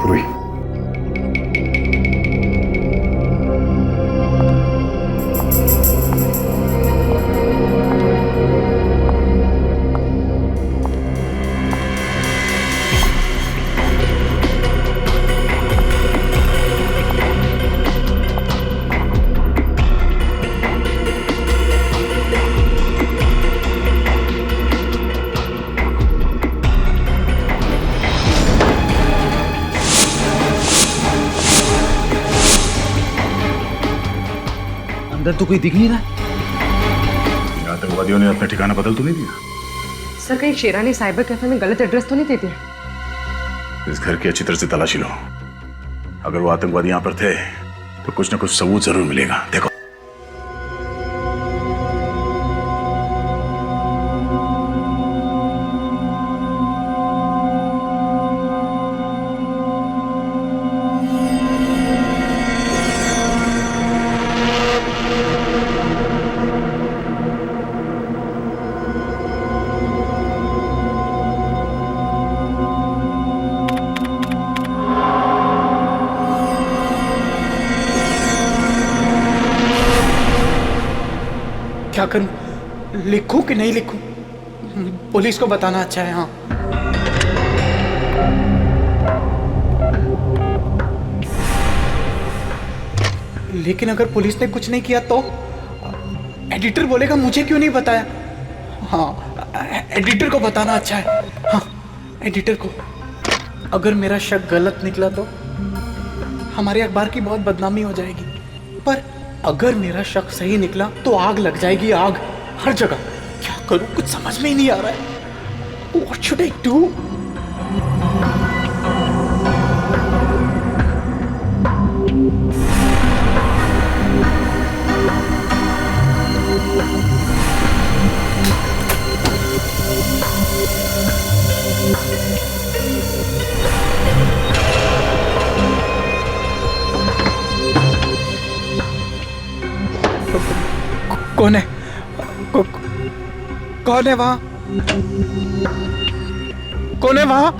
रुई, अंदर तो कोई दिख नहीं रहा। आतंकवादियों ने अपना ठिकाना बदल तो नहीं दिया? सर कहीं शेरानी साइबर कैफे में गलत एड्रेस तो नहीं दे दिया? इस घर की अच्छी तरह से तलाशी लो। अगर वो आतंकवादी यहाँ पर थे तो कुछ ना कुछ सबूत जरूर मिलेगा। देखो, क्या करूं, लिखूं कि नहीं लिखूं? पुलिस को बताना अच्छा है। हाँ, लेकिन अगर पुलिस ने कुछ नहीं किया तो एडिटर बोलेगा मुझे क्यों नहीं बताया। हाँ, एडिटर को बताना अच्छा है। हाँ, एडिटर को। अगर मेरा शक गलत निकला तो हमारे अखबार की बहुत बदनामी हो जाएगी, पर अगर मेरा शक सही निकला तो आग लग जाएगी, आग हर जगह। क्या करूं, कुछ समझ में ही नहीं आ रहा है। What should I do? कौन है? कौन है वहां? कौन है वहां?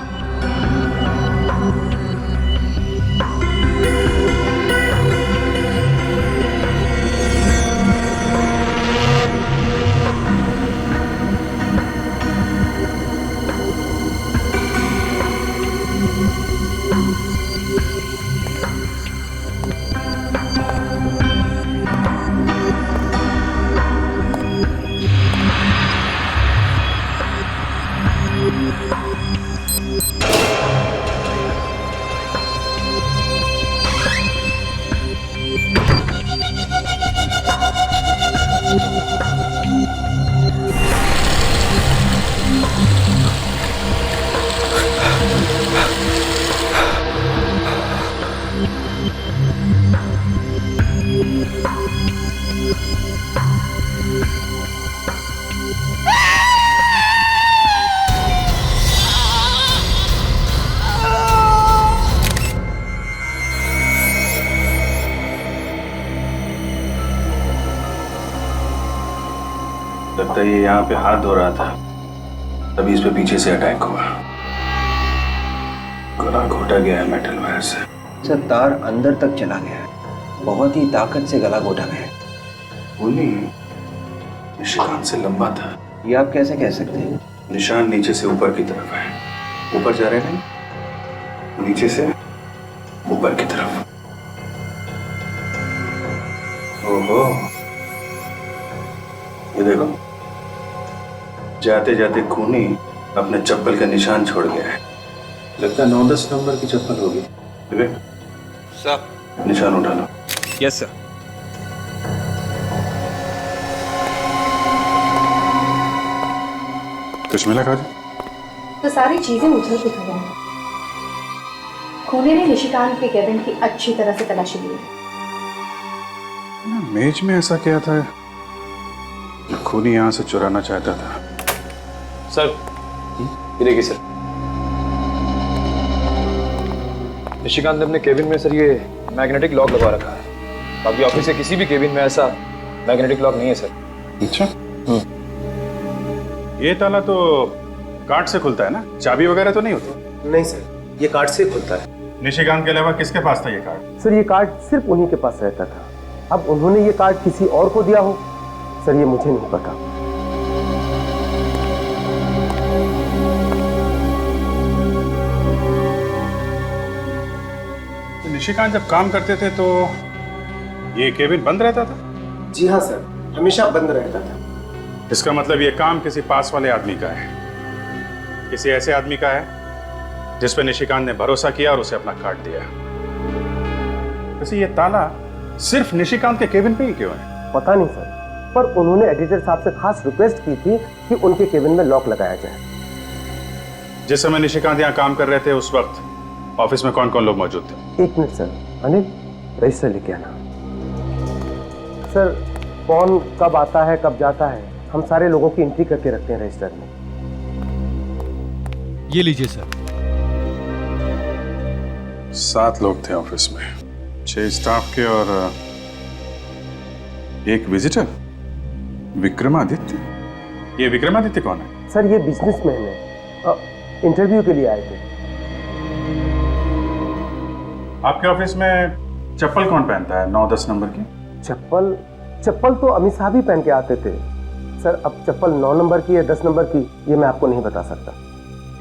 लगता है ये यहाँ पे हाथ धो रहा था, तभी इस पे पीछे से अटैक हुआ। गला घोटा गया है मेटल वायर से। सर, तार अंदर तक चला गया है, बहुत ही ताकत से गला घोटा गया है। वो नहीं, निशान से लंबा था। ये आप कैसे कह सकते हैं? निशान नीचे से ऊपर की तरफ है। ऊपर जा रहे हैं, नीचे से ऊपर की तरफ। ओहो, ये देखो, जाते जाते खूनी अपने चप्पल का निशान छोड़ गया है। लगता है 9-10 नंबर की चप्पल होगी। विवेक सर, निशान उठा लो। Yes sir. कुछ मिला काजू? तो सारी चीजें उछल पुछल हैं। खूनी ने निशिकांत के केबिन की अच्छी तरह से तलाशी ली। मेज में ऐसा क्या था खूनी यहाँ से चुराना चाहता था? सर, ये देखिए सर, निशिकांत ने अपने केबिन में सर ये मैग्नेटिक लॉक लगा रखा है। बाकी ऑफिस के किसी भी केबिन में ऐसा मैग्नेटिक लॉक नहीं है सर। अच्छा, ये ताला तो कार्ड से खुलता है ना? चाबी वगैरह तो नहीं होती? नहीं सर, ये कार्ड से खुलता है। निशिकांत के अलावा किसके पास था ये कार्ड? सर ये कार्ड सिर्फ उन्हीं के पास रहता था। अब उन्होंने ये कार्ड किसी और को दिया हो सर, ये मुझे नहीं पता। तो निशिकांत जब काम करते थे तो ये केबिन बंद रहता था? जी हाँ सर, हमेशा बंद रहता था। इसका मतलब ये काम किसी पास वाले आदमी का है, किसी ऐसे आदमी का है जिस पे निशिकांत ने भरोसा किया और उसे अपना कार्ड दिया। वैसे ये ताला सिर्फ निशिकांत के केबिन पे ही क्यों है? पता नहीं सर, पर उन्होंने एडिटर साहब से खास रिक्वेस्ट की थी कि उनके केबिन में लॉक लगाया जाए। जिस समय निशिकांत यहाँ काम कर रहे थे उस वक्त ऑफिस में कौन कौन लोग मौजूद थे? एक मिनट सर, अनिल रजिस्टर लेके आना। सर कौन कब आता है कब जाता है हम सारे लोगों की एंट्री करके रखते हैं रजिस्टर में। ये लीजिए सर। 7 लोग थे ऑफिस में, 6 स्टाफ के और एक विजिटर विक्रमादित्य। ये विक्रमादित्य कौन है? सर ये बिजनेसमैन है, इंटरव्यू के लिए आए थे। आपके ऑफिस में चप्पल कौन पहनता है 9-10 नंबर की? चप्पल तो अमित साहब ही पहन के आते थे सर। अब चप्पल 9 नंबर की या 10 नंबर की ये मैं आपको नहीं बता सकता।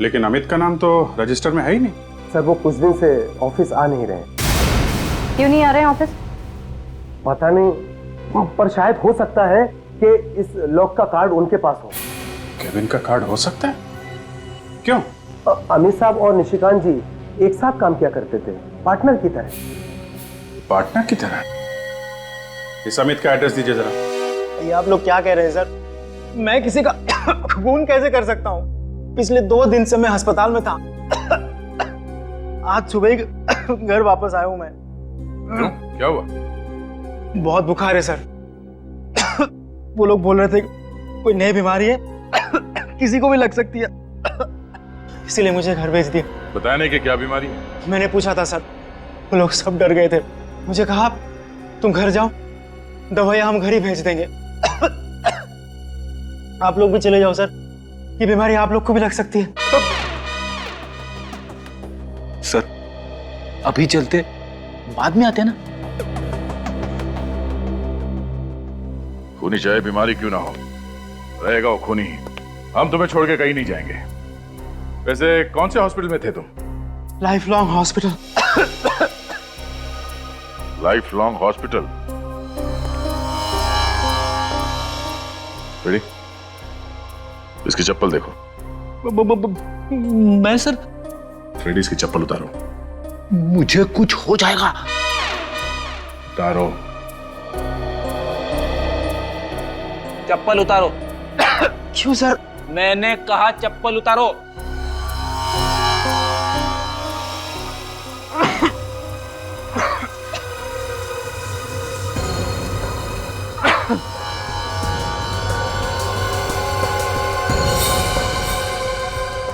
लेकिन अमित का नाम तो रजिस्टर में है ही नहीं। सर वो कुछ दिन से ऑफिस आ नहीं रहे। क्यों नहीं आ रहे हैं ऑफिस? पता नहीं, पर शायद हो सकता है कि इस लॉक का कार्ड उनके पास हो। केबिन का कार्ड हो सकता है? क्यों? अमित साहब और निशिकांत जी एक साथ काम किया करते थे, पार्टनर की तरह। पार्टनर की तरह? इस अमित का एड्रेस दीजिए जरा। ये आप लोग क्या कह रहे हैं सर? मैं किसी का खून कैसे कर सकता हूँ? पिछले 2 दिन से मैं अस्पताल में था। आज सुबह ही घर वापस आया हूँ मैं। क्यों? क्या हुआ? बहुत बुखार है सर। वो लोग बोल रहे थे कोई नई बीमारी है, किसी को भी लग सकती है, इसीलिए मुझे घर भेज दिया। बताया नहीं कि क्या बीमारी है? मैंने पूछा था सर, वो लोग सब डर गए थे। मुझे कहा तुम घर जाओ, दवाइयां हम घर ही भेज देंगे। आप लोग भी चले जाओ सर, ये बीमारी आप लोग को भी लग सकती है। सर अभी चलते, बाद में आते हैं ना। खूनी चाहे बीमारी क्यों ना हो, रहेगा वो खूनी ही। हम तुम्हें छोड़ के कहीं नहीं जाएंगे। वैसे कौन से हॉस्पिटल में थे तुम? Life long hospital. Life long hospital? Ready? इसकी चप्पल देखो। मैं सर? फ्रेडी इसकी चप्पल उतारो। मुझे कुछ हो जाएगा। उतारो। चप्पल उतारो। क्यों सर? मैंने कहा चप्पल उतारो।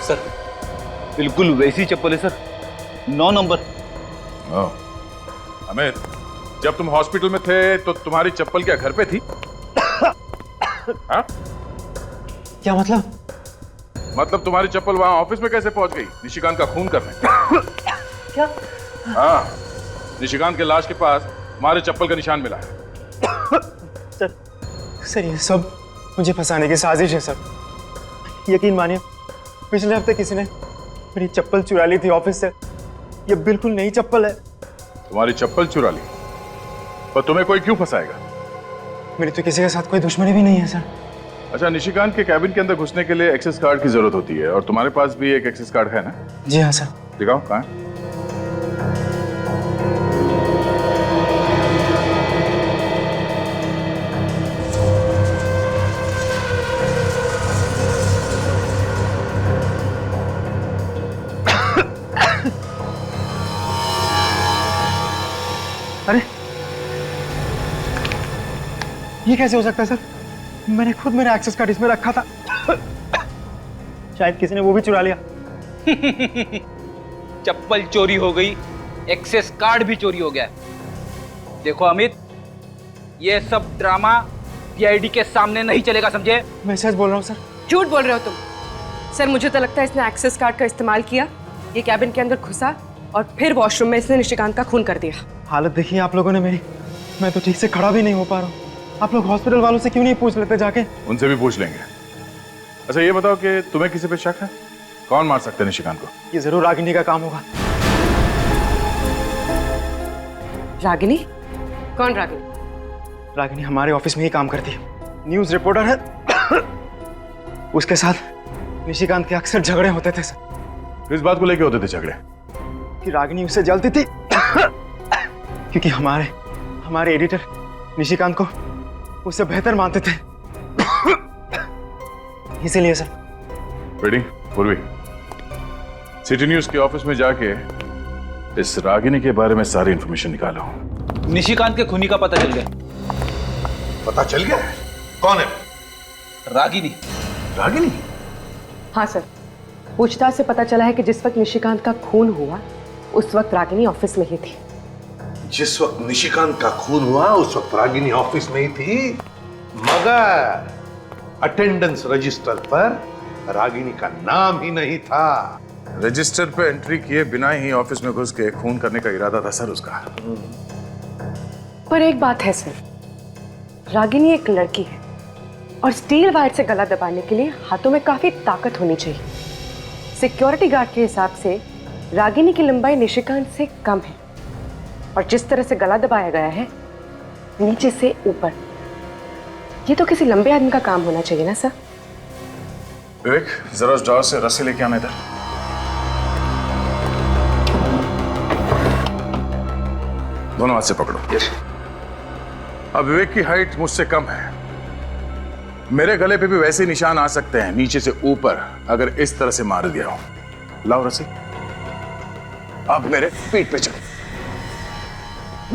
सर बिल्कुल वैसी चप्पल है सर, 9 नंबर। अमित, जब तुम हॉस्पिटल में थे तो तुम्हारी चप्पल क्या घर पे थी? हाँ? क्या मतलब? मतलब तुम्हारी चप्पल वहां ऑफिस में कैसे पहुंच गई निशिकांत का खून करने? क्या? हाँ, निशिकांत के लाश के पास तुम्हारे चप्पल का निशान मिला है। सर ये सब मुझे फंसाने की साजिश है सर। यकीन मानिए, पिछले हफ्ते किसी ने मेरी चप्पल चुरा ली थी ऑफिस से। ये बिल्कुल नई चप्पल है। तुम्हारी चप्पल चुरा ली? पर तुम्हें कोई क्यों फंसाएगा? मेरी तो किसी के साथ कोई दुश्मनी भी नहीं है सर। अच्छा, निशिकांत के कैबिन के अंदर घुसने के लिए एक्सेस कार्ड की जरूरत होती है और तुम्हारे पास भी एक एक्सेस कार्ड है ना? जी हाँ सर। दिखाओ, कहाँ है? अरे ये कैसे हो सकता है सर? मैंने खुद मेरा एक्सेस कार्ड इसमें रखा था। शायद किसी ने वो भी चुरा लिया। चप्पल चोरी हो गई, एक्सेस कार्ड भी चोरी हो गया। देखो अमित, ये सब ड्रामा पीआईडी के सामने नहीं चलेगा, समझे? मैं सच बोल रहा हूँ सर। झूठ बोल रहे हो तुम। सर मुझे तो लगता है इसने एक्सेस कार्ड का इस्तेमाल किया, ये कैबिन के अंदर घुसा और फिर वॉशरूम में इसने निशिकांत का खून कर दिया। हालत देखिए आप लोगों ने मेरी, मैं तो ठीक से खड़ा भी नहीं हो पा रहा हूँ। आप लोग हॉस्पिटल वालों से क्यों नहीं पूछ लेते जाके? उनसे भी पूछ लेंगे। अच्छा ये बताओ कि तुम्हें किसी पे शक है? कौन मार सकते हैं निशिकांत को? ये जरूर रागिनी का काम होगा। रागिनी? कौन रागिनी? रागिनी हमारे ऑफिस में ही काम करती है, न्यूज रिपोर्टर है। उसके साथ निशिकांत के अक्सर झगड़े होते थे सर। किस बात को लेके होते थे झगड़े? कि रागिनी उससे जलती थी क्योंकि हमारे एडिटर निशिकांत को उससे बेहतर मानते थे, इसीलिए सर। वेडिंग पूर्वी, सिटी न्यूज के ऑफिस में जाके इस रागिनी के बारे में सारी इंफॉर्मेशन निकालो। निशिकांत के खूनी का पता चल गया। पता चल गया है? कौन है? रागिनी। रागिनी? हाँ सर, पूछताछ से पता चला है कि जिस वक्त निशिकांत का खून हुआ उस वक्त रागिनी ऑफिस में ही थी। जिस वक्त निशिकांत का खून हुआ उस वक्त रागिनी ऑफिस में ही थी, मगर अटेंडेंस रजिस्टर पर रागिनी का नाम ही नहीं था। रजिस्टर पे एंट्री किए बिना ही ऑफिस में घुस के खून करने का इरादा था सर उसका। पर एक बात है सर, रागिनी एक लड़की है और स्टील वायर से गला दबाने के लिए हाथों में काफी ताकत होनी चाहिए। सिक्योरिटी गार्ड के हिसाब से रागिनी की लंबाई निशिकांत से कम है और जिस तरह से गला दबाया गया है नीचे से ऊपर, ये तो किसी लंबे आदमी का काम होना चाहिए ना सर। विवेक जरा उस ड्रॉअर से रस्सी लेके आने इधर। दोनों हाथ से पकड़ो। अब विवेक की हाइट मुझसे कम है, मेरे गले पे भी वैसे निशान आ सकते हैं नीचे से ऊपर अगर इस तरह से मार दिया हो। लाओ रस्सी। अब मेरे पीठ पे चढ़।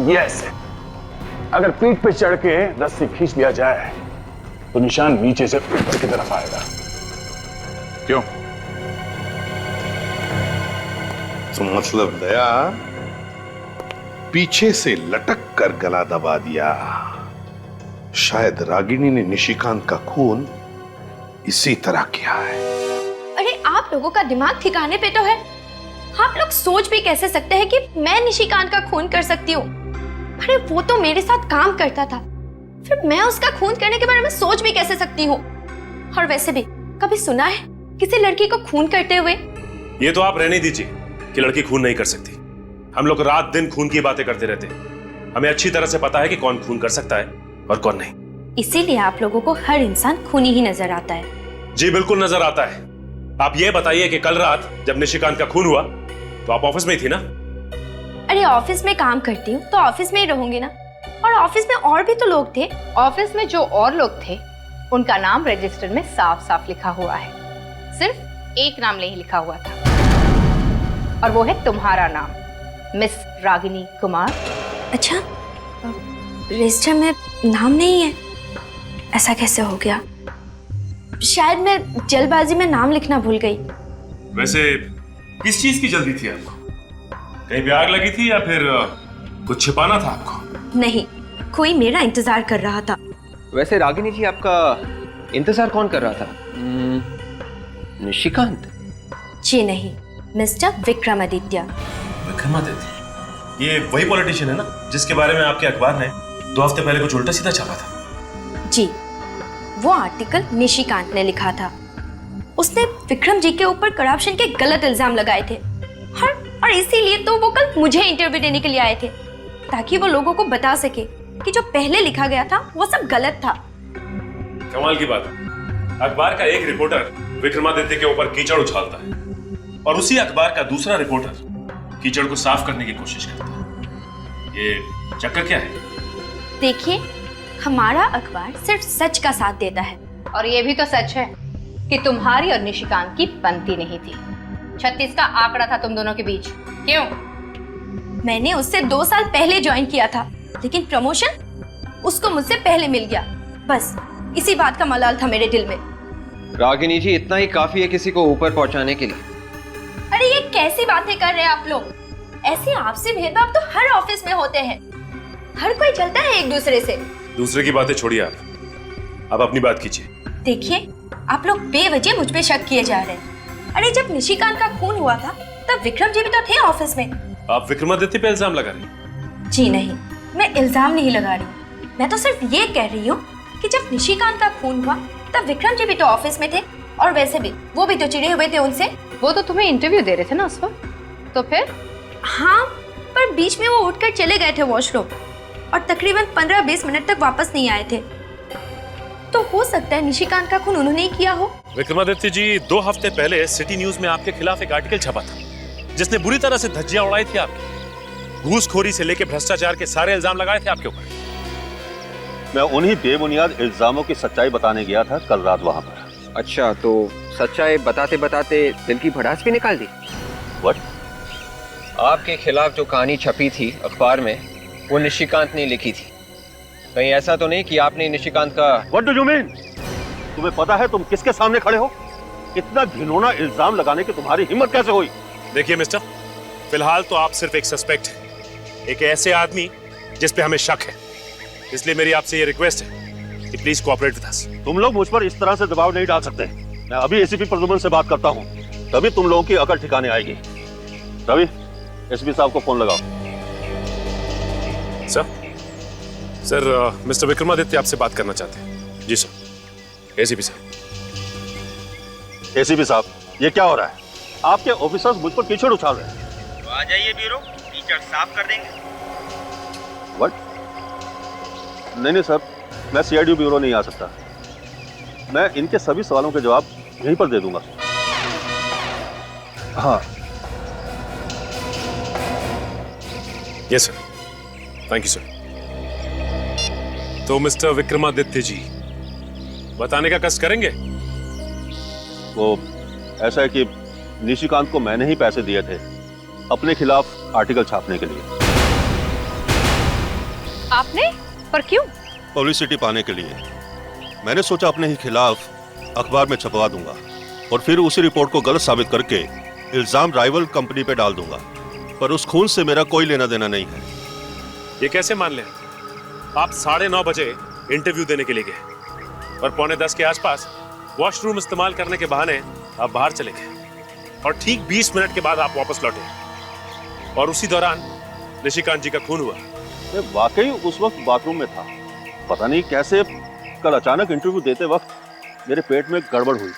यस, अगर पीठ पे चढ़ के रस्सी खींच लिया जाए तो निशान नीचे से ऊपर की तरफ आएगा। क्यों? तो मतलब दया पीछे से लटक कर गला दबा दिया। शायद रागिनी ने निशिकांत का खून इसी तरह किया है। अरे आप लोगों का दिमाग ठिकाने पे तो है? आप लोग सोच भी कैसे सकते हैं कि मैं निशिकांत का खून कर सकती हूँ? अरे वो तो मेरे साथ काम करता था, फिर मैं उसका खून करने के बारे में सोच भी कैसे सकती हूँ? और वैसे भी कभी सुना है किसी लड़की को खून करते हुए? ये तो आप रहने दीजिए कि लड़की खून नहीं कर सकती। हम लोग रात दिन खून की बातें करते रहते हैं, हमें अच्छी तरह से पता है कि कौन खून कर सकता है और कौन नहीं। इसीलिए आप लोगों को हर इंसान खूनी ही नजर आता है। जी बिल्कुल नजर आता है। आप ये बताइए कि कल रात जब निशिकांत का खून हुआ तो आप ऑफिस में ही थी ना? अरे ऑफिस में काम करती हूँ तो ऑफिस में ही रहूंगी ना, और ऑफिस में और भी तो लोग थे। ऑफिस में जो और लोग थे उनका नाम रजिस्टर में साफ साफ लिखा हुआ है, सिर्फ एक नाम नहीं लिखा हुआ था और वो है तुम्हारा नाम, मिस रागिनी कुमार। अच्छा, रजिस्टर में नाम नहीं है? ऐसा कैसे हो गया? शायद मैं जल्दबाजी में नाम लिखना भूल गई। वैसे किस चीज की जल्दी थी आपको? कहीं भी आग लगी थी या फिर कुछ छिपाना था आपको? नहीं, कोई मेरा इंतजार कर रहा था। वैसे रागिनी जी आपका इंतजार कौन कर रहा था? निशिकांत? जी नहीं, मिस्टर विक्रमादित्य। विक्रमादित्य? ये वही पॉलिटिशियन है ना जिसके बारे में आपके अखबार ने 2 हफ्ते पहले कुछ उल्टा सीधा छापा था? जी, वो आर्टिकल निशिकांत ने लिखा था। उसने विक्रम जी के ऊपर करप्शन के गलत इल्जाम लगाए थे और इसीलिए तो वो कल मुझे इंटरव्यू देने के लिए आए थे, ताकि वो लोगों को बता सके कि जो पहले लिखा गया था वो सब गलत था। कमाल की बात है, अखबार का एक रिपोर्टर विक्रमादित्य के ऊपर कीचड़ उछालता है और उसी अखबार का दूसरा रिपोर्टर कीचड़ को साफ करने की कोशिश करता है। ये चक्कर क्या है? देखिए, हमारा अखबार सिर्फ सच का साथ देता है। और ये भी तो सच है कि तुम्हारी और निशिकांत की बनती नहीं थी। 36 का आंकड़ा था तुम दोनों के बीच। क्यों? मैंने उससे 2 साल पहले ज्वाइन किया था, लेकिन प्रमोशन उसको मुझसे पहले मिल गया। बस इसी बात का मलाल था मेरे दिल में। रागिनी जी, इतना ही काफी है किसी को ऊपर पहुंचाने के लिए। अरे ये कैसी बातें कर रहे हैं आप लोग? ऐसे आपसी भेदभाव तो हर ऑफिस में होते हैं, हर कोई चलता है एक दूसरे से। दूसरे की बातें छोड़िए, आप अपनी बात कीजिए। देखिए, आप लोग बेवजह मुझ पे शक किए जा रहे हैं। अरे जब निशिकांत का खून हुआ था तब विक्रम जी भी तो थे ऑफिस में, आप विक्रमादित्य पे इल्जाम लगा रही? जी नहीं, मैं इल्जाम नहीं लगा रही। मैं तो सिर्फ ये कह रही हूँ कि जब निशिकांत का खून हुआ तब विक्रम जी भी तो ऑफिस में थे, और वैसे भी वो भी तो चिढ़े हुए थे उनसे। वो तो तुम्हें इंटरव्यू दे रहे थे ना उस वक्त, तो फिर? हाँ, पर बीच में वो उठकर चले गए थे वॉशरूम और तकरीबन 15-20 मिनट तक वापस नहीं आए थे। तो हो सकता है निशिकांत का खून उन्होंने ही किया हो। विक्रमादित्य जी, 2 हफ्ते पहले सिटी न्यूज में आपके खिलाफ एक आर्टिकल छपा था जिसने बुरी तरह से धज्जियां उड़ाई थी आपकी। घूसखोरी से लेकर भ्रष्टाचार के सारे इल्जाम लगाए थे आपके ऊपर। मैं उन्हीं बेबुनियाद इल्जामों की सच्चाई बताने गया था कल रात वहां पर। अच्छा, तो सच्चाई बताते बताते दिल की भड़ास भी निकाल दी? What? आपके खिलाफ जो कहानी छपी थी अखबार में, वो निशिकांत ने लिखी थी। कहीं ऐसा तो नहीं कि आपने निशिकांत का... What do you mean? तुम्हें पता है तुम किसके सामने खड़े हो? इतना घिनौना इल्जाम लगाने की तुम्हारी हिम्मत कैसे हुई? देखिए मिस्टर, फिलहाल तो आप सिर्फ एक सस्पेक्ट हैं, एक ऐसे आदमी जिस पे हमें शक है। इसलिए मेरी आपसे ये रिक्वेस्ट है कि प्लीज कोऑपरेट विद अस। तुम लोग मुझ पर इस तरह से दबाव नहीं डाल सकते। मैं अभी एसीपी प्रद्युम्न से बात करता हूँ, तभी तुम लोगों की अकल ठिकाने आएगी। रवि, एसपी साहब को फोन लगाओ। सर, मिस्टर विक्रमादित्य आपसे बात करना चाहते हैं। जी सर। एसीपी साहब। एसीपी साहब, ये क्या हो रहा है? आपके ऑफिसर्स मुझ पर कीचड़ उछाल रहे हैं। तो आ जाइए ब्यूरो, कीचड़ साफ कर देंगे। व्हाट? नहीं सर, मैं सीआईडी ब्यूरो नहीं आ सकता। मैं इनके सभी सवालों के जवाब यहीं पर दे दूंगा। हाँ। Yes sir, thank you sir. तो मिस्टर विक्रमादित्य जी, बताने का कष्ट करेंगे? वो ऐसा है कि निशिकांत को मैंने ही पैसे दिए थे अपने खिलाफ आर्टिकल छापने के लिए। आपने? पर क्यों? पब्लिसिटी पाने के लिए। मैंने सोचा अपने ही खिलाफ अखबार में छपवा दूंगा और फिर उसी रिपोर्ट को गलत साबित करके इल्जाम राइवल कंपनी पे डाल दूंगा। पर उस खून से मेरा कोई लेना देना नहीं है। ये कैसे मान लें? आप 9:30 बजे इंटरव्यू देने के लिए गए और 9:45 के आसपास वॉशरूम इस्तेमाल करने के बहाने आप बाहर चले गए और ठीक 20 मिनट के बाद आप वापस लौटे और उसी दौरान निशिकांत जी का खून हुआ। मैं वाकई उस वक्त बाथरूम में था। पता नहीं कैसे कल अचानक इंटरव्यू देते वक्त मेरे पेट में गड़बड़ हुई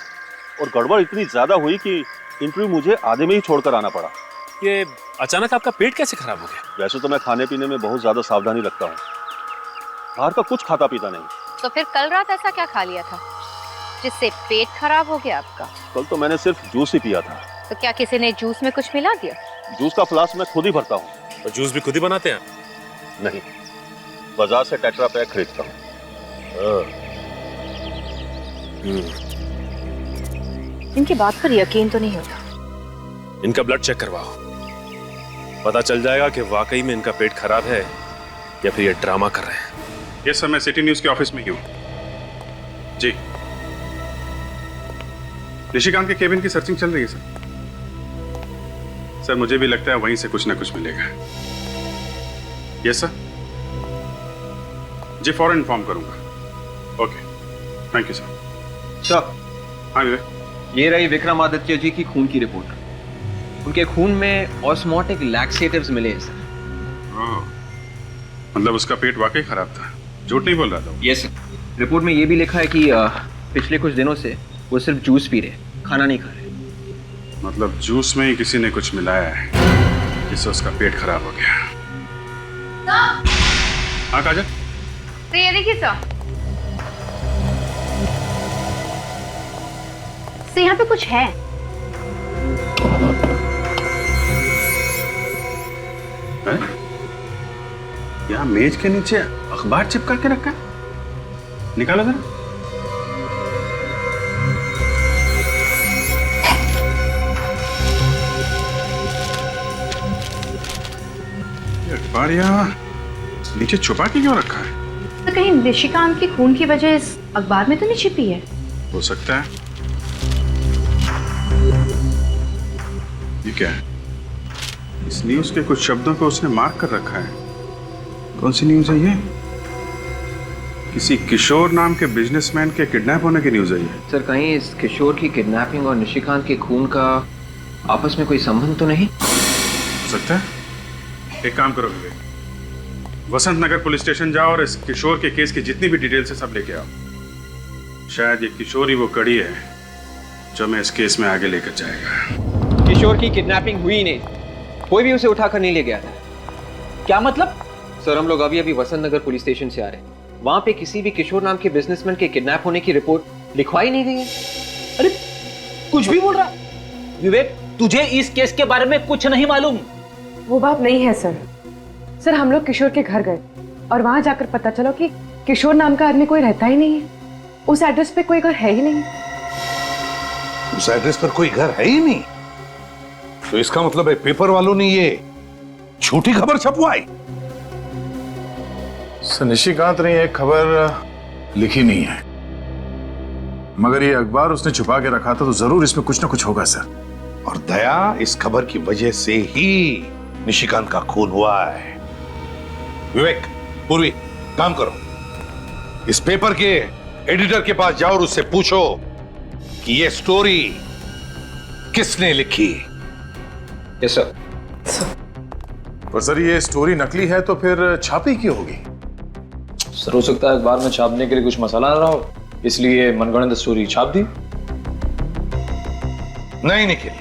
और गड़बड़ इतनी ज्यादा हुई कि इंटरव्यू मुझे आधे में ही छोड़कर आना पड़ा। ये अचानक आपका पेट कैसे खराब हो गया? वैसे तो मैं खाने पीने में बहुत ज्यादा सावधानी रखता हूँ, बाहर का कुछ खाता पीता नहीं। तो फिर कल रात ऐसा क्या खा लिया था जिससे पेट खराब हो गया आपका? कल तो मैंने सिर्फ जूस ही पिया था। तो क्या किसी ने जूस में कुछ मिला दिया? जूस का फ्लास्क मैं खुद ही भरता हूँ। तो जूस भी खुद ही बनाते हैं? नहीं, बाजार से टेट्रा पैक खरीदता हूँ। इनकी बात पर यकीन तो नहीं होता। इनका ब्लड चेक करवाओ, पता चल जाएगा कि वाकई में इनका पेट खराब है या फिर ये ड्रामा कर रहे हैं। यस सर, मैं सिटी न्यूज के ऑफिस में ही हूँ। जी, निशिकांत के केबिन की सर्चिंग चल रही है सर। सर, मुझे भी लगता है वहीं से कुछ ना कुछ मिलेगा। Yes sir. जी, फौरन इन्फॉर्म करूंगा। Okay, thank you sir. Sir, हाँ विवेक, ये रही विक्रमादित्य जी की खून की रिपोर्ट। उनके खून में ऑस्मोटिक लैक्सेटिव्स मिले हैं सर। मतलब उसका पेट वाकई खराब था, झूठ नहीं बोल रहा था? Yes sir. रिपोर्ट में ये भी लिखा है कि पिछले कुछ दिनों से वो सिर्फ जूस पी रहे, खाना नहीं खा रहे। मतलब जूस में ही किसी ने कुछ मिलाया है जिससे उसका पेट खराब हो गया। हाँ काजल? तो ये देखिए सर, तो यहाँ पे कुछ है। यहाँ मेज के नीचे अखबार चिपका के रखा है, निकालो जरा। अखबार यहाँ नीचे छुपा के क्यों रखा है? तो कहीं निशिकांत के खून की वजह इस अखबार में तो नहीं छिपी है? हो सकता है। ये क्या है? इस न्यूज के कुछ शब्दों को उसने मार्क कर रखा है। कौन सी न्यूज है ये? किसी किशोर नाम के बिजनेसमैन के किडनैप होने की न्यूज है ये। सर, कहीं इस किशोर की किडनैपिंग और निशिकांत के खून का आपस में कोई संबंध तो नहीं? हो सकता है। एक काम करो विवेक, वसंत नगर पुलिस स्टेशन जाओ और इस किशोर के केस की जितनी भी डिटेल्स है सब लेके आओ। शायद ये किशोर ही वो कड़ी है जो मैं इस केस में आगे लेकर जाएगा। किशोर की किडनैपिंग हुई नहीं, कोई भी उसे उठाकर नहीं ले गया था। क्या मतलब? सर हम लोग अभी वसंत नगर पुलिस स्टेशन से आ रहे हैं। वहां पे किसी भी किशोर नाम के बिजनेसमैन के किडनैप होने की रिपोर्ट लिखवाई नहीं गई है। अरे कुछ भी बोल रहा विवेक, तुझे इस केस के बारे में कुछ नहीं मालूम? वो बात नहीं है सर। सर हम लोग किशोर के घर गए और वहां जाकर पता चला कि किशोर नाम का आदमी कोई रहता ही नहीं है। उस एड्रेस पे कोई घर है ही नहीं। उस एड्रेस पर कोई घर है ही नहीं? तो इसका मतलब है पेपर वालों ने ये झूठी खबर छपवाई। सर निशिकांत ने एक खबर लिखी नहीं है, मगर ये अखबार उसने छुपा के रखा था, तो जरूर इसमें कुछ ना कुछ होगा सर। और दया, इस खबर की वजह से ही निशिकांत का खून हुआ है। विवेक, पूर्वी, काम करो, इस पेपर के एडिटर के पास जाओ और उससे पूछो कि ये स्टोरी किसने लिखी। Yes sir. पर सर ये स्टोरी नकली है तो फिर छापी क्यों होगी? सर हो सकता है अखबार में छापने के लिए कुछ मसाला आ रहा हो, इसलिए मनगढ़ंत स्टोरी छाप दी। नहीं निखिल,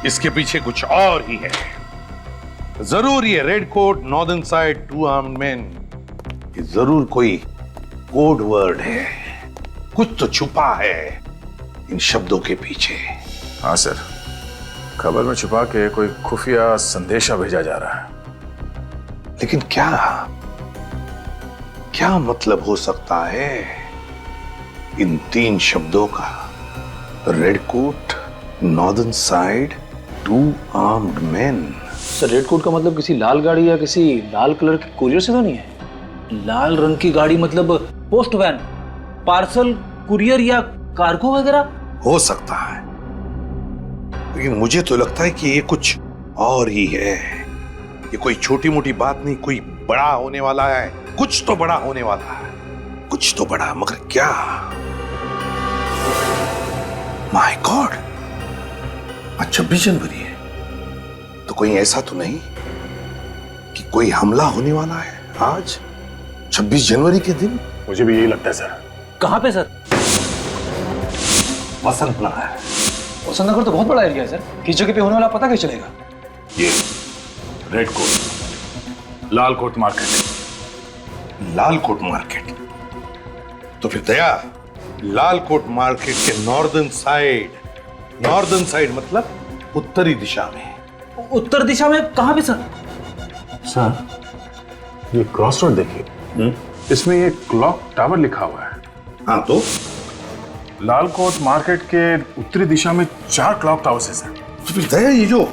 इसके पीछे कुछ और ही है। जरूर ये red coat northern side two armed man, ये जरूर कोई कोड वर्ड है। कुछ तो छुपा है इन शब्दों के पीछे। हाँ सर, खबर में छुपा के कोई खुफिया संदेशा भेजा जा रहा है। लेकिन क्या मतलब हो सकता है इन 3 शब्दों का? Red coat, northern side, 2 armed man. Sir red coat का मतलब किसी लाल गाड़ी या किसी लाल कलर के कुरियर से तो नहीं है? लाल रंग की गाड़ी मतलब पोस्ट वैन, पार्सल, कुरियर या कार्गो वगैरह? हो सकता है, लेकिन मुझे तो लगता है कि ये कुछ और ही है। ये कोई छोटी मोटी बात नहीं, कोई बड़ा होने वाला है। कुछ तो बड़ा होने वाला है, कुछ तो बड़ा, मगर क्या? माय गॉड, आज 26 जनवरी है, तो कोई ऐसा तो नहीं कि कोई हमला होने वाला है आज 26 जनवरी के दिन? मुझे भी यही लगता है सर। कहां पे सर? वसंत नगर। वसंत नगर तो बहुत बड़ा एरिया है सर, किस जगह पे होने वाला पता कैसे चलेगा? ये रेड कोट, लाल कोट मार्केट। लाल कोट मार्केट? तो फिर दया, लाल कोट मार्केट के नॉर्दर्न साइड मतलब उत्तरी दिशा में। उत्तर दिशा में कहां पे सर? सर ये क्रॉस रोड देखिए, इसमें ये क्लॉक टावर लिखा हुआ है। हाँ तो लाल कोट मार्केट के उत्तरी दिशा में 4 क्लॉक टावर्स है सर। तो फिर दया, ये जो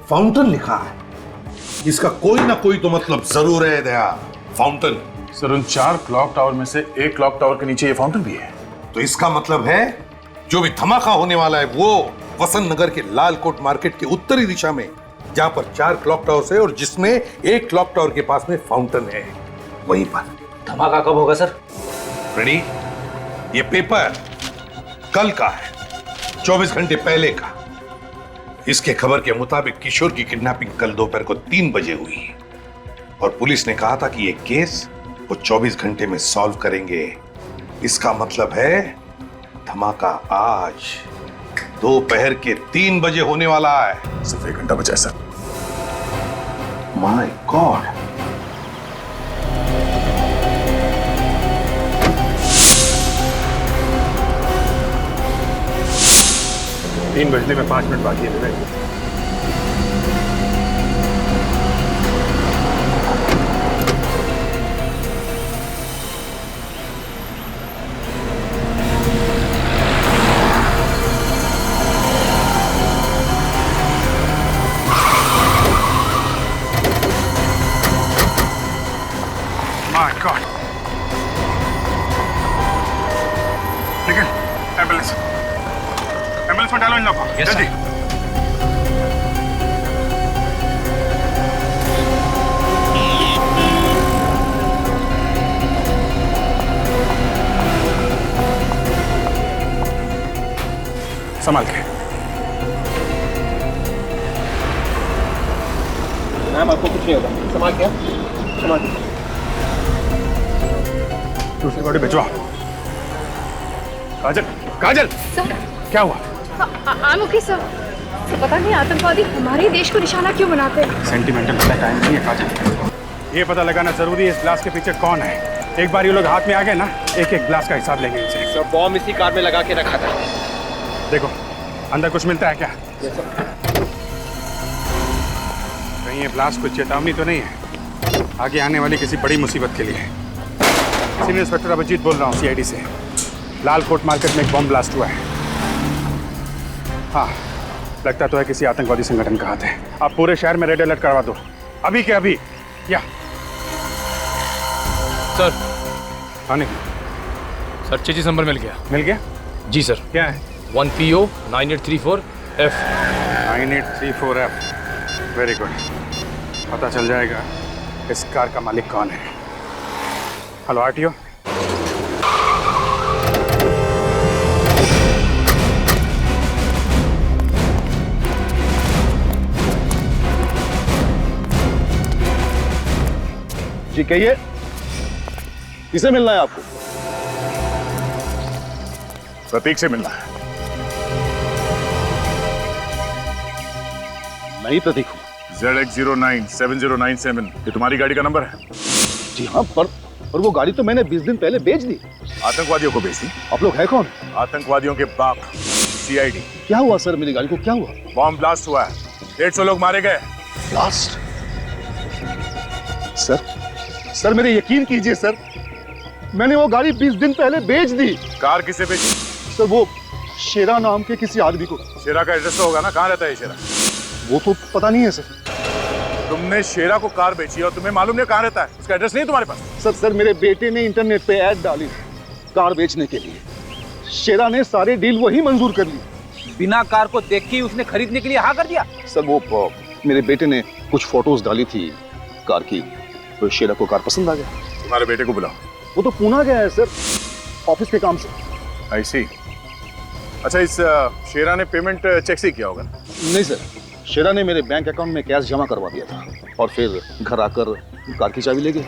फाउंटेन लिखा है, इसका कोई ना कोई तो मतलब जरूर है दया। फाउंटेन? सर उन 4 क्लॉक टावर में से एक क्लॉक टावर के नीचे ये फाउंटेन भी है। तो इसका मतलब है जो भी धमाका होने वाला है वो वसंत नगर के लाल कोट मार्केट के उत्तरी दिशा में, जहां पर 4 क्लॉक टावर्स है और जिसमें एक क्लॉक टावर के पास में फाउंटेन है, वहीं पर। धमाका कब होगा सर? रेडी? ये पेपर कल का है, 24 घंटे पहले का। इसके खबर के मुताबिक किशोर की किडनैपिंग कल दोपहर को 3 बजे हुई और पुलिस ने कहा था कि ये केस वो 24 घंटे में सॉल्व करेंगे। इसका मतलब है धमाका आज दोपहर के 3 बजे होने वाला है। सिर्फ 1 घंटा बचा है सर। माय गॉड, तीन बजने में 5 मिनट बाकी है विवेक। My God. निखिल, एम्बुलेंस में डालो इन लोगों को, जल्दी। संभाल के। मैम आपको कुछ नहीं होगा, संभाल के संभाल। दूसरी बॉडी भिजवा। काजल, काजल, क्या हुआ? Okay sir. पता नहीं आतंकवादी हमारे देश को निशाना क्यों बनाते हैं। सेंटिमेंटल वाला टाइम नहीं है काजल। ये पता लगाना जरूरी है इस ग्लास के पीछे कौन है। एक बार ये लोग हाथ में आ गए ना, एक एक ग्लास का हिसाब लेंगे इनसे। सर बॉम्ब इसी कार में लगा के रखा था। देखो अंदर कुछ मिलता है क्या? कहीं ये ब्लास्ट कोई चेतावनी तो नहीं है आगे आने वाली किसी बड़ी मुसीबत के लिए? सीनियर इंस्पेक्टर अभिजीत बोल रहा हूँ CID से। लाल कोट मार्केट में एक बॉम्ब ब्लास्ट हुआ है। हाँ, लगता तो है किसी आतंकवादी संगठन का हाथ है। आप पूरे शहर में रेड अलर्ट करवा दो, अभी के अभी। क्या सर? आने सर चेचिस नंबर मिल गया। मिल गया? जी सर। क्या है? 1PO 9834F। 9834F। Very good. पता चल जाएगा इस कार का मालिक कौन है। Hello RTO। जी कहिए, किसे मिलना है आपको? प्रतीक से मिलना है। मैं ही प्रतीक हूँ। ZX097097 ये तुम्हारी गाड़ी का नंबर है? जी हाँ, पर वो गाड़ी तो मैंने 20 दिन पहले बेच दी। आतंकवादियों को बेच दी? आप लोग हैं कौन? आतंकवादियों के बाप CID। क्या हुआ सर, मेरी गाड़ी को क्या हुआ? बॉम्ब ब्लास्ट हुआ है, 150 लोग मारे गए। ब्लास्ट? सर मेरे यकीन कीजिए सर, मैंने वो गाड़ी 20 दिन पहले बेच दी। कार किसे बेची? सर वो शेरा नाम के किसी आदमी को। शेरा का एड्रेस तो होगा ना, कहाँ रहता है शेरा? वो तो पता नहीं है सर। तुमने शेरा को कार बेची और तुम्हें मालूम नहीं कहाँ रहता है? उसका एड्रेस नहीं तुम्हारे पास? सर मेरे बेटे ने इंटरनेट पे ऐड डाली कार बेचने के लिए। शेरा ने सारे डील वही मंजूर कर ली। बिना कार को देख के उसने खरीदने के लिए हाँ कर दिया? सर वो मेरे बेटे ने कुछ फोटोज डाली थी कार की, तो शेरा को कार पसंद आ गया। तुम्हारे बेटे को बुलाओ। वो तो पुणे गया है सर, ऑफिस के काम से। I see। अच्छा, इस शेरा ने पेमेंट चेक से किया होगा? नहीं सर, शेरा ने मेरे बैंक अकाउंट में कैश जमा करवा दिया था और फिर घर आकर कार की चाबी ले गए।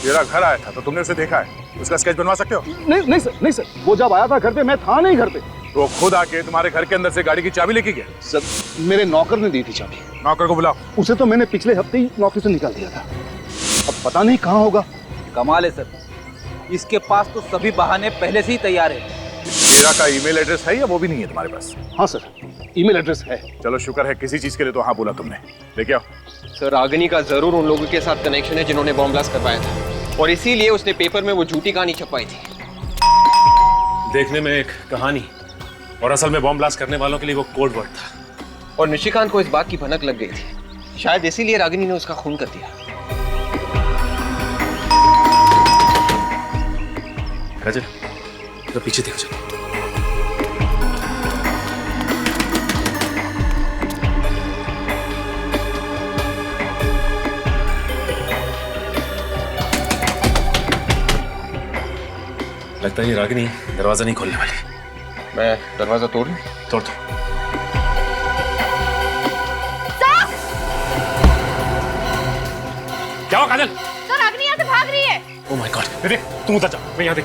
शेरा घर आया था तो तुमने उसे देखा है? उसका स्केच बनवा सकते हो? नहीं सर, वो जब आया था घर पे मैं था नहीं घर पे। तो वो खुद आके तुम्हारे घर के अंदर से गाड़ी की चाबी लेके गया? सर मेरे नौकर ने दी थी चाबी। नौकर को बुलाओ। उसे तो मैंने पिछले हफ्ते ही नौकरी से निकाल दिया था, अब पता नहीं कहाँ होगा। कमाल है सर, इसके पास तो सभी बहाने पहले से ही तैयार है। शेरा का ईमेल एड्रेस है या वो भी नहीं है तुम्हारे पास? हाँ सर, ईमेल एड्रेस है। चलो शुक्र है, किसी चीज के लिए तो हाँ बोला तुमने। लेके आओ। सर रागिनी का जरूर उन लोगों के साथ कनेक्शन है जिन्होंने बॉम्ब ब्लास्ट करवाया था, और इसीलिए उसने पेपर में वो झूठी कहानी छपवाई थी। देखने में एक कहानी और असल में बॉम्ब ब्लास्ट करने वालों के लिए वो कोड वर्ड था। और निशिकांत को इस बात की भनक लग गई थी, शायद इसीलिए रागिनी ने उसका खून कर दिया। काजल, तो पीछे देखो। चलो लगता है ये रागिनी दरवाजा नहीं खोलने वाली। मैं दरवाजा तोड़ दूं? तोड़ दो। क्या हुआ काजल? सर रागिनी यहाँ से भाग रही है। ओह माय गॉड, देख तुम उधर जाओ, मैं यहाँ देख।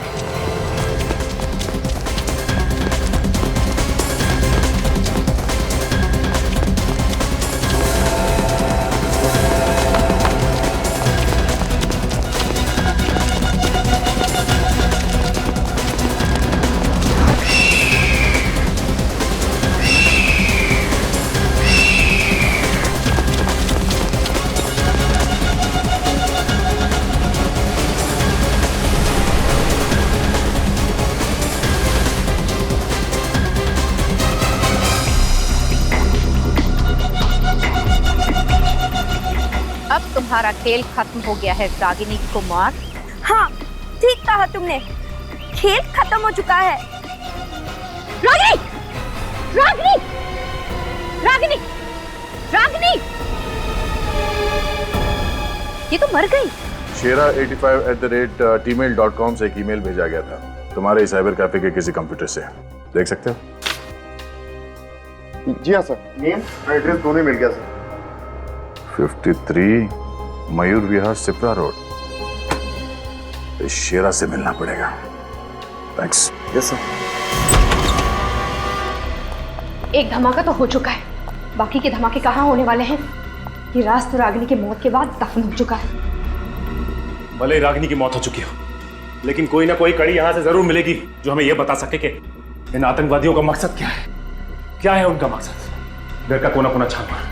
तुम्हारा खेल खत्म हो गया है रागिनी कुमार। हाँ ठीक कहा तुमने, खेल खत्म हो चुका है। रागिनी, रागिनी, रागिनी, रागिनी, ये तो मर गई। शेरा85@gmail.com से एक ईमेल भेजा गया था तुम्हारे साइबर कैफे के किसी कंप्यूटर से। देख सकते हो? जी हाँ सर, नेम और एड्रेस दोनों मिल गया सर। 53 मयूर विहार सिप्रा रोड। इस शेरा से मिलना पड़ेगा। थैंक्स। Yes sir. एक धमाका तो हो चुका है, बाकी के धमाके कहाँ होने वाले हैं? ये राज तो रागिनी की मौत के बाद दफन हो चुका है। भले ही रागिनी की मौत हो चुकी हो, लेकिन कोई ना कोई कड़ी यहां से जरूर मिलेगी जो हमें यह बता सके कि इन आतंकवादियों का मकसद क्या है। क्या है उनका मकसद? घर का कोना कोना छान मार।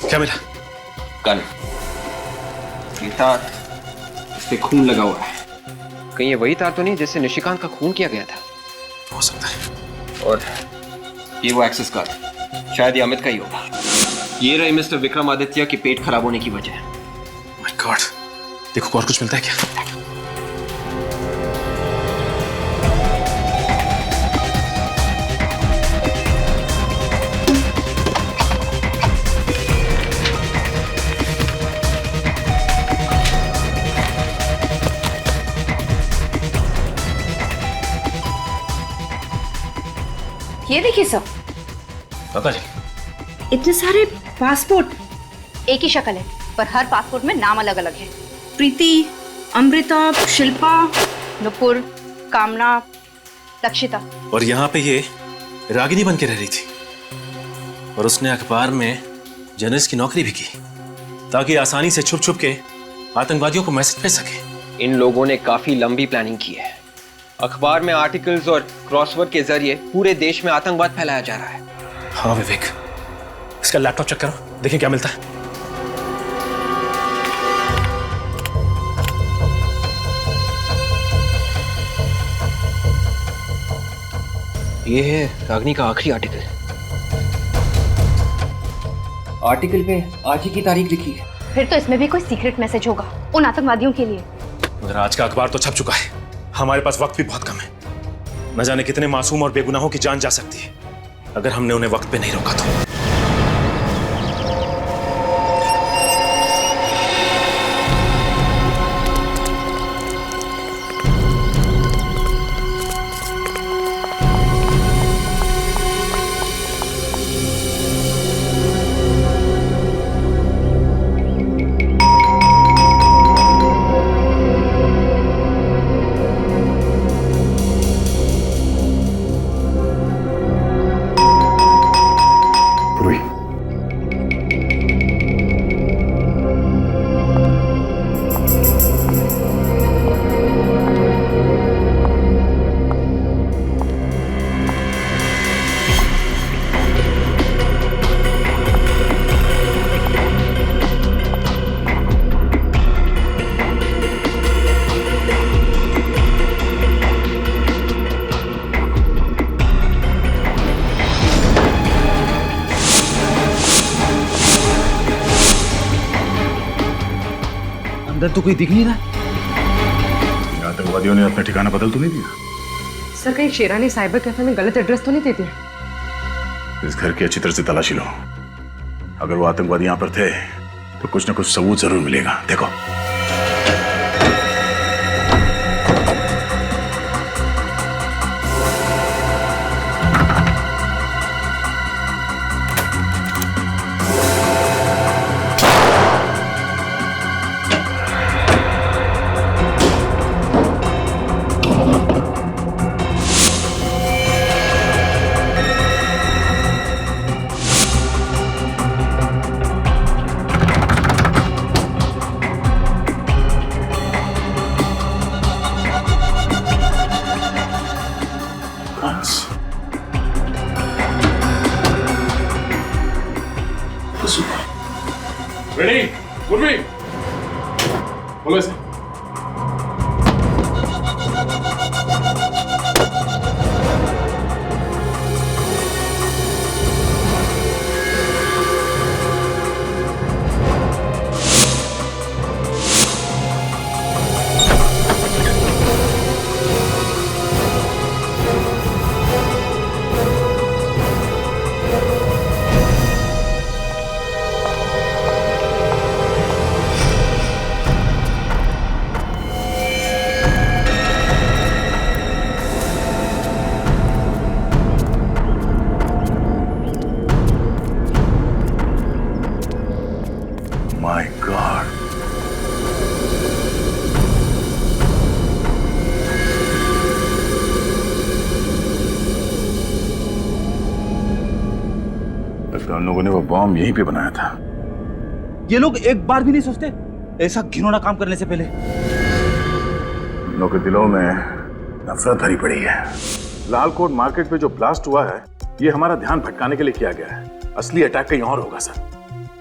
क्या मिला? गन। ये तार, इस पे खून लगा हुआ है। कहीं ये वही तार तो नहीं जिससे निशिकांत का खून किया गया था? हो सकता है। और ये वो एक्सेस कार्ड, शायद ये अमित का ही होगा। ये रही मिस्टर विक्रमादित्य के पेट खराब होने की वजह। माय गॉड, देखो और कुछ मिलता है क्या? ये देखिए सब, पता जी, इतने सारे पासपोर्ट। एक ही शक्ल है, पर हर पासपोर्ट में नाम अलग अलग है। प्रीति, अमृता, शिल्पा, नुपुर, कामना, लक्षिता। और यहाँ पे ये रागिनी बन के रह रही थी, और उसने अखबार में जर्नलिस्ट की नौकरी भी की ताकि आसानी से छुप छुप के आतंकवादियों को मैसेज भेज सके। इन लोगों ने काफी लंबी प्लानिंग की है। अखबार में आर्टिकल्स और क्रॉसवर्ड के जरिए पूरे देश में आतंकवाद फैलाया जा रहा है। हाँ विवेक, इसका लैपटॉप चेक करो, देखें क्या मिलता है। ये है रागिनी का आखिरी आर्टिकल। आर्टिकल पे आज ही की तारीख लिखी है। फिर तो इसमें भी कोई सीक्रेट मैसेज होगा उन आतंकवादियों के लिए। मगर आज का अखबार तो छप चुका है, हमारे पास वक्त भी बहुत कम है। न जाने कितने मासूम और बेगुनाहों की जान जा सकती है अगर हमने उन्हें वक्त पे नहीं रोका तो। अंदर तो कोई दिख नहीं रहा। आतंकवादियों ने अपना ठिकाना बदल तो नहीं दिया? सर कहीं शेरानी साइबर कैफे में गलत एड्रेस तो नहीं दे दिया? इस घर की अच्छी तरह से तलाशी लो। अगर वो आतंकवादी यहाँ पर थे तो कुछ ना कुछ सबूत जरूर मिलेगा। देखो कसूर। रेडी, उर्मी, बोलो इसे। My God. लगता है उन लोगों ने वो बॉम्ब यहीं पे बनाया था। ये लोग एक बार भी नहीं सोचते ऐसा घिनौना काम करने से पहले? उन लोगों के दिलों में नफरत भरी पड़ी है। लालकोट मार्केट पे जो ब्लास्ट हुआ है, ये हमारा ध्यान भटकाने के लिए किया गया है। असली अटैक कहीं और होगा सर।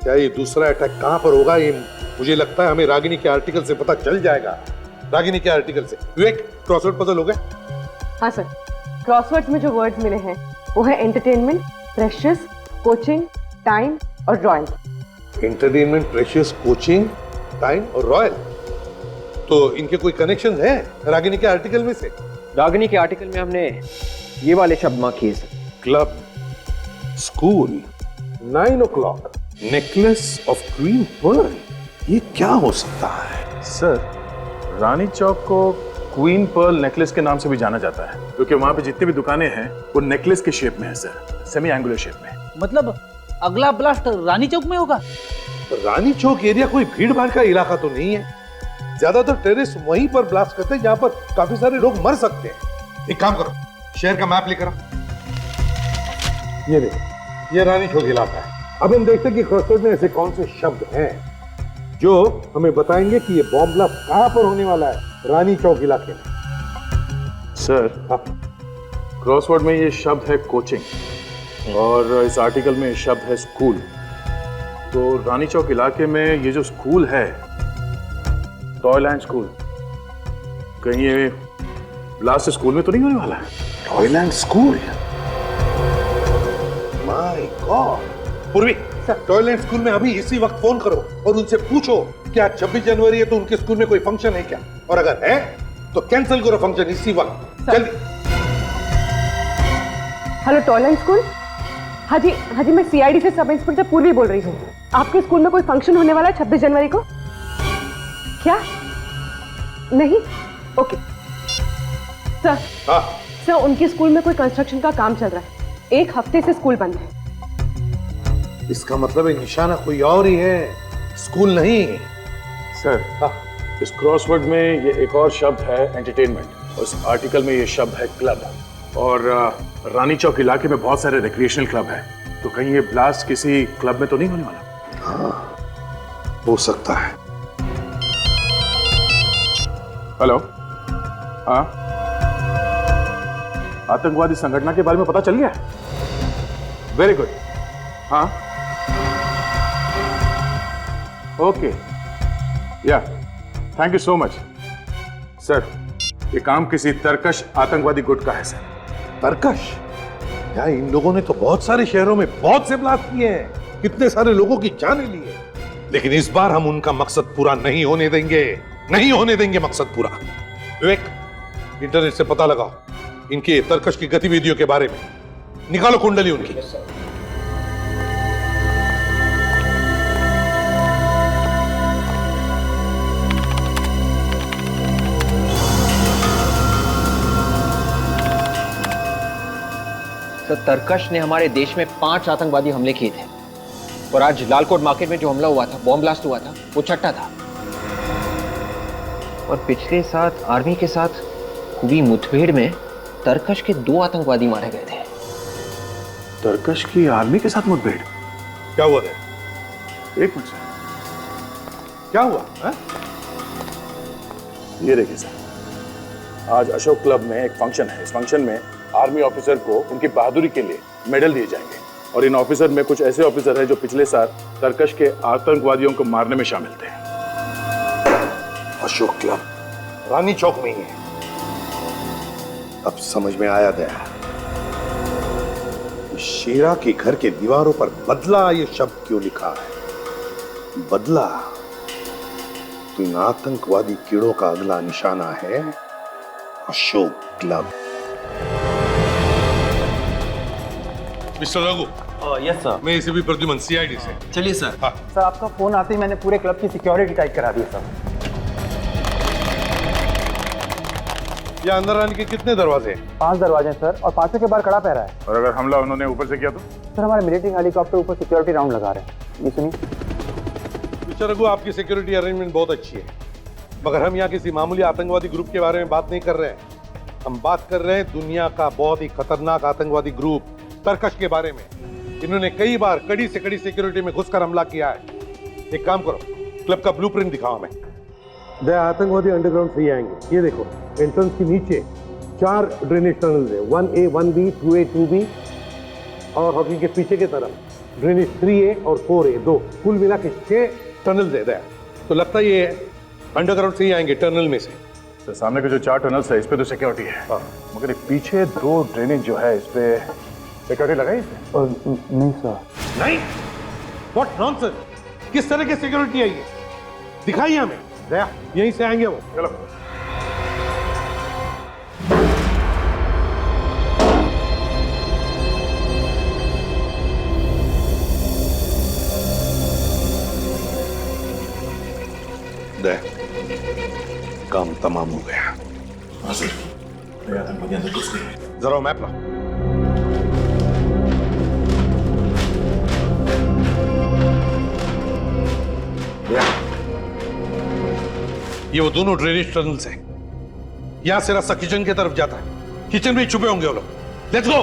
क्या ये दूसरा अटैक कहां पर होगा, ये मुझे लगता है हमें रागिनी के आर्टिकल से पता चल जाएगा। रागिनी के आर्टिकल से। विवेक, क्रॉसवर्ड पजल हो गया? हाँ सर, क्रॉसवर्ड्स में जो वर्ड्स मिले हैं वो है एंटरटेनमेंट, प्रेशियस, कोचिंग, टाइम और royal. Entertainment, precious, coaching, time और रॉयल। तो इनके कोई कनेक्शन है रागिनी के आर्टिकल में से? रागिनी के आर्टिकल में हमने ये वाले शब्द मार्क किए सर। Club, school, 9 o'clock, necklace of queen pearl. ये क्या हो सकता है? सर, रानी चौक को क्वीन पर्ल नेकलेस के नाम से भी जाना जाता है, क्योंकि वहां पे जितनी भी दुकानें हैं वो नेकलेस के शेप में है सर, सेमी एंगुलर शेप में। मतलब अगला ब्लास्ट रानी चौक में होगा? रानी चौक एरिया कोई भीड़ भाड़ का इलाका तो नहीं है। ज्यादातर टेररिस्ट वहीं पर ब्लास्ट करते हैं जहां पर काफी सारे लोग मर सकते हैं। एक काम करो, शहर का मैप लेकर आओ। ये देखो, ये रानी चौक इलाका है। अब हम देखते हैं कि क्रॉसवर्ड में ऐसे कौन से शब्द हैं जो हमें बताएंगे कि ये बॉम्ब ब्लास्ट कहां पर होने वाला है रानी चौक इलाके में। सर, क्रॉसवर्ड में ये शब्द है कोचिंग और इस आर्टिकल में शब्द है स्कूल। तो रानी चौक इलाके में ये जो स्कूल है, टॉयलैंड स्कूल, कहीं ये ब्लास्ट स्कूल में तो नहीं होने वाला है? Toyland school? My God. पूर्वी, टॉयलेट स्कूल में अभी इसी वक्त फोन करो और उनसे पूछो क्या 26 जनवरी है तो उनके स्कूल में कोई फंक्शन है क्या, और अगर है तो कैंसिल करो फंक्शन इसी वक्त, जल्दी। Hello toilet school. हाँ जी, मैं सीआईडी से सब इंस्पेक्टर पूर्वी बोल रही हूँ। आपके स्कूल में कोई फंक्शन होने वाला है 26 जनवरी को? क्या नहीं? Okay sir. हाँ सर, उनके स्कूल में कोई कंस्ट्रक्शन का काम चल रहा है, 1 हफ्ते से स्कूल बंद है। इसका मतलब है निशाना कोई और ही है, स्कूल नहीं। सर, इस क्रॉसवर्ड में ये एक और शब्द है एंटरटेनमेंट, और इस आर्टिकल में ये शब्द है क्लब। और रानी चौक इलाके में बहुत सारे रिक्रिएशनल क्लब हैं, तो कहीं ये ब्लास्ट किसी क्लब में तो नहीं होने वाला? हाँ, हो सकता है। हेलो, हाँ, आतंकवादी संगठन के बारे में पता चल गया? Very good. हाँ, ओके, या, thank you so much. Sir, ये काम किसी तरकश आतंकवादी गुट का है सर। तरकश? यार, इन लोगों ने तो बहुत सारे शहरों में बहुत से ब्लास्ट किए हैं, कितने सारे लोगों की जानें ली है, लेकिन इस बार हम उनका मकसद पूरा नहीं होने देंगे, नहीं होने देंगे मकसद पूरा। विवेक, इंटरनेट से पता लगाओ इनके तरकश की गतिविधियों के बारे में, निकालो कुंडली उनकी। तो तरकश ने हमारे देश में 5 आतंकवादी हमले किए थे, और आज लालकोट मार्केट में जो हमला हुआ था, बॉम्ब ब्लास्ट हुआ था, वो छठा था। और पिछले साथ आर्मी के साथ हुई मुठभेड़ में तरकश के 2 आतंकवादी मारे गए थे। तरकश की आर्मी के साथ मुठभेड़? क्या हुआ था? एक मिनट, क्या हुआ है? ये देखिए सर, आज अशोक क्लब में एक फंक्शन है। इस फंक्शन में आर्मी ऑफिसर को उनकी बहादुरी के लिए मेडल दिए जाएंगे। और इन ऑफिसर में कुछ ऐसे ऑफिसर हैं जो पिछले साल तरकश के आतंकवादियों को मारने में शामिल थे। अशोक क्लब रानी चौक में ही है। अब समझ में आया गया, शेरा के घर के दीवारों पर बदला ये शब्द क्यों लिखा है। बदला तो इन आतंकवादी कीड़ों का अगला निशाना है Ashok club. Mister Raghu. Yes sir. मैं एसीपी प्रद्युमन, सीआईडी से। चलिए सर। हाँ। सर आपका फोन आते ही मैंने पूरे क्लब की सिक्योरिटी टाइट करा दी सर। यहाँ अंदर आने के कितने दरवाजे हैं? 5 दरवाजे हैं सर, और 5 के बाहर कड़ा पहरा है। और अगर हमला उन्होंने ऊपर से किया तो? सर हमारे मिलिट्री हेलीकॉप्टर ऊपर सिक्योरिटी राउंड लगा रहे हैं। ये सुनिए। मिस्टर रघु, आपकी सिक्योरिटी अरेंजमेंट बहुत अच्छी है, मगर हम यहाँ किसी मामूली आतंकवादी ग्रुप के बारे में बात नहीं कर रहे हैं। हम बात कर रहे हैं दुनिया का बहुत ही खतरनाक आतंकवादी ग्रुप तरकश के बारे में। इन्होंने कई बार कड़ी से कड़ी सिक्योरिटी में घुसकर हमला किया है। एक काम करो, क्लब का ब्लूप्रिंट दिखाओ हमें। आतंकवादी अंडरग्राउंड से ही आएंगे। ये देखो, एंट्रेंस के नीचे 4 ड्रेनेज टनल्स है, 1A, 1B, 2A, 2B, और हॉकी के पीछे की तरफ ड्रेनेज 3A और 4A, 2, कुल मिला के 6 टनल्स है। तो लगता है ये अंडरग्राउंड से ही आएंगे, टनल में से। तो सामने के जो 4 टनल्स है इस पे तो सिक्योरिटी है, मगर पीछे 2 ड्रेनेज जो है इस पे सिक्योरिटी लगाई है? नहीं सर। नहीं? What nonsense! किस तरह की सिक्योरिटी है ये? दिखाइए हमें। दया, यहीं से आएंगे वो। चलो। दया, काम तमाम हो गया। हाँ सर, आतंकवादी अंदर घुस गए। जरा मैप ला। ये वो दोनों ड्रेनेज टनल्स हैं। यहां से रास्ता किचन की तरफ जाता है। किचन में छुपे होंगे वो लोग। Let's go.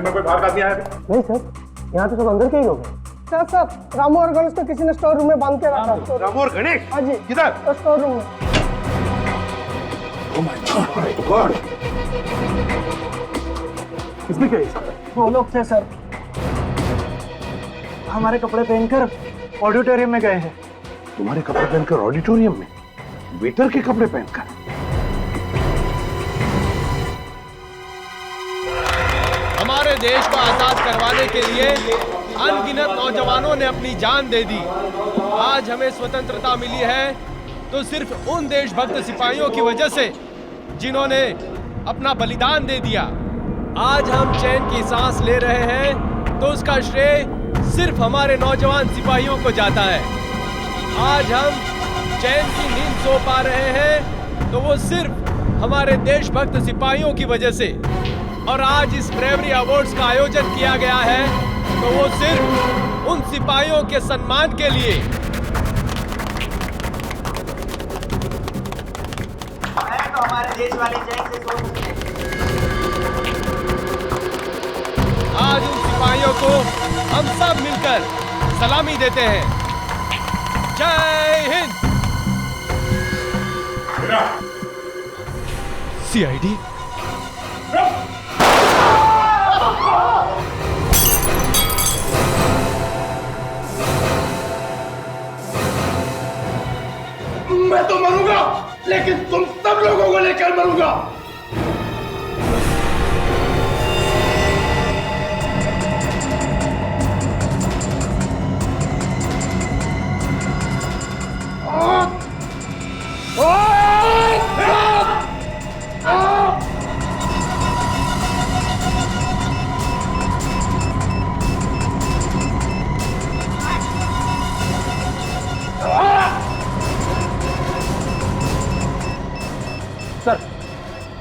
कोई बाहर का आदमी आया? नहीं सर, यहाँ तो सब अंदर के ही लोग हैं। सर रामू और गणेश को किसी ने स्टोर रूम में बांध के रखा। रामू और गणेश? हाँ जी। किधर? स्टोर रूम में। Oh my God! इसमें क्या है? वो लोग थे सर, हमारे कपड़े पहनकर ऑडिटोरियम में गए हैं। तुम्हारे कपड़े पहनकर ऑडिटोरियम में? वेटर के कपड़े पहनकर? हमारे देश को आजाद करवाने के लिए अनगिनत नौजवानों ने अपनी जान दे दी। आज हमें स्वतंत्रता मिली है तो सिर्फ उन देशभक्त सिपाहियों की वजह से जिन्होंने अपना बलिदान दे दिया। आज हम चैन की सांस ले रहे हैं तो उसका श्रेय सिर्फ हमारे नौजवान सिपाहियों को जाता है। आज हम चैन की नींद सो पा रहे हैं तो वो सिर्फ हमारे देशभक्त सिपाहियों की वजह से। और आज इस ब्रेवरी अवार्ड्स का आयोजन किया गया है तो वो सिर्फ उन सिपाहियों के सम्मान के लिए। तो हमारे देश वाले चैन से सो सकते हैं। आज उन सिपाहियों को हम सब मिलकर सलामी देते हैं। जय हिंद। सीआईडी मैं तो मरूंगा, लेकिन तुम सब लोगों को लेकर मरूंगा। सर,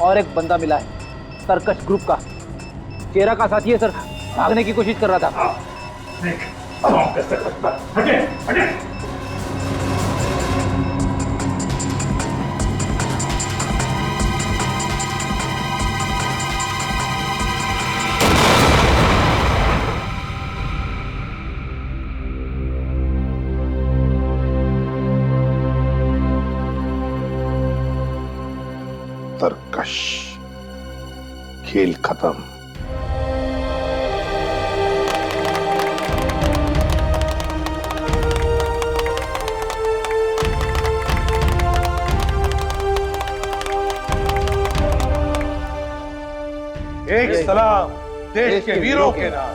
और एक बंदा मिला है, तरकश ग्रुप का। केरा का साथी है सर, भागने की कोशिश कर रहा था। हटे, हटे। तरकश खेल खत्म। एक सलाम देश के वीरों के नाम।